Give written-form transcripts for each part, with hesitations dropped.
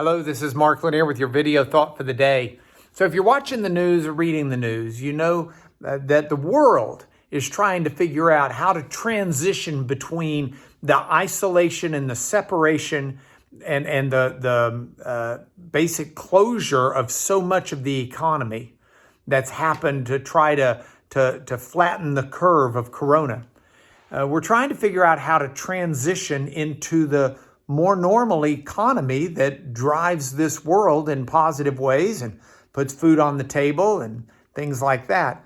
Hello, this is Mark Lanier with your video thought for the day. So if you're watching the news or reading the news, you know that the world is trying to figure out how to transition between the isolation and the separation and the basic closure of so much of the economy that's happened to try to flatten the curve of Corona. We're trying to figure out how to transition into the more normal economy that drives this world in positive ways and puts food on the table and things like that.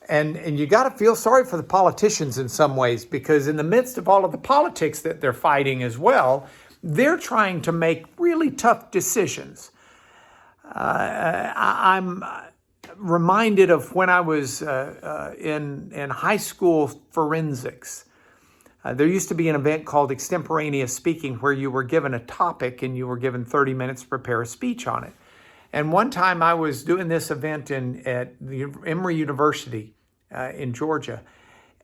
And you got to feel sorry for the politicians in some ways, because in the midst of all of the politics that they're fighting as well, they're trying to make really tough decisions. I'm reminded of when I was in high school forensics. There used to be an event called extemporaneous speaking where you were given a topic and you were given 30 minutes to prepare a speech on it. And one time I was doing this event at the Emory University in Georgia.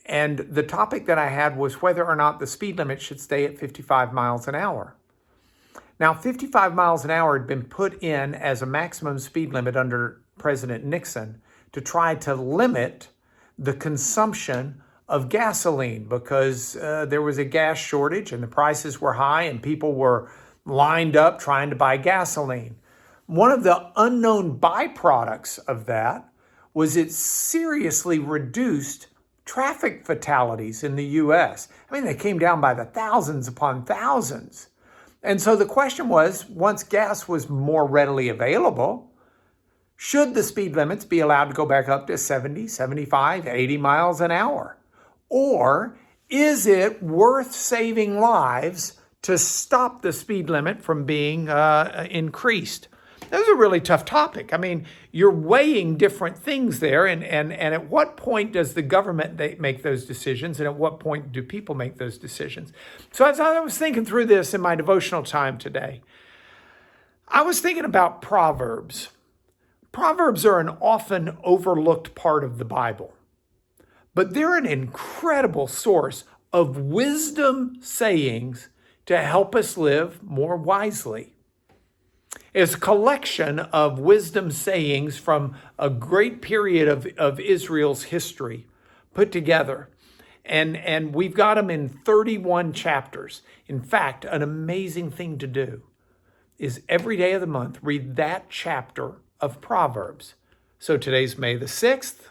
And the topic that I had was whether or not the speed limit should stay at 55 miles an hour. Now, 55 miles an hour had been put in as a maximum speed limit under President Nixon to try to limit the consumption of gasoline, because there was a gas shortage and the prices were high and people were lined up trying to buy gasoline. One of the unknown byproducts of that was it seriously reduced traffic fatalities in the U.S. I mean, they came down by the thousands upon thousands. And so the question was, once gas was more readily available, should the speed limits be allowed to go back up to 70, 75, 80 miles an hour? Or is it worth saving lives to stop the speed limit from being increased? That was a really tough topic. I mean, you're weighing different things there. And at what point does the government make those decisions? And at what point do people make those decisions? So as I was thinking through this in my devotional time today, I was thinking about Proverbs. Proverbs are an often overlooked part of the Bible, but they're an incredible source of wisdom sayings to help us live more wisely. It's a collection of wisdom sayings from a great period of Israel's history put together. And we've got them in 31 chapters. In fact, an amazing thing to do is every day of the month, read that chapter of Proverbs. So today's May the 6th.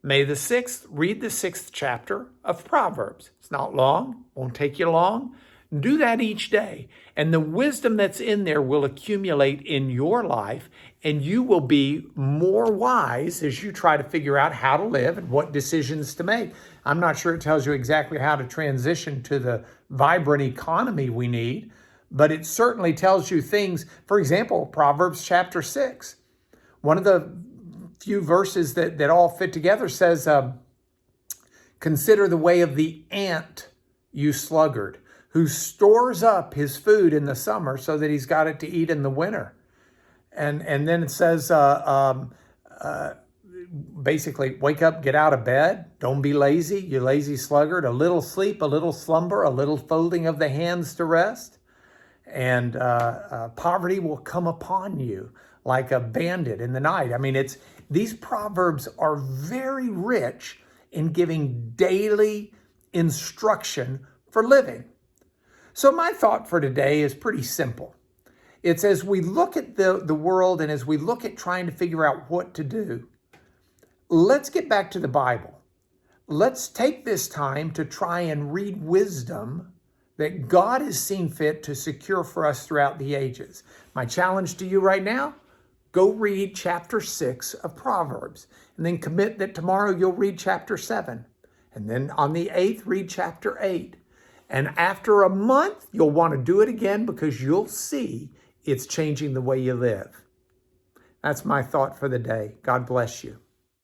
May the 6th, read the 6th chapter of Proverbs. It's not long, won't take you long. Do that each day. And the wisdom that's in there will accumulate in your life, and you will be more wise as you try to figure out how to live and what decisions to make. I'm not sure it tells you exactly how to transition to the vibrant economy we need, but it certainly tells you things. For example, Proverbs chapter 6. One of the few verses that all fit together says, consider the way of the ant, you sluggard, who stores up his food in the summer so that he's got it to eat in the winter. And then it says, basically, wake up, get out of bed. Don't be lazy, you lazy sluggard. A little sleep, a little slumber, a little folding of the hands to rest. And poverty will come upon you like a bandit in the night. I mean, these Proverbs are very rich in giving daily instruction for living. So my thought for today is pretty simple. It's as we look at the world and as we look at trying to figure out what to do, let's get back to the Bible. Let's take this time to try and read wisdom that God has seen fit to secure for us throughout the ages. My challenge to you right now, go read chapter 6 of Proverbs, and then commit that tomorrow you'll read chapter 7. And then on the 8th, read chapter 8. And after a month, you'll want to do it again, because you'll see it's changing the way you live. That's my thought for the day. God bless you.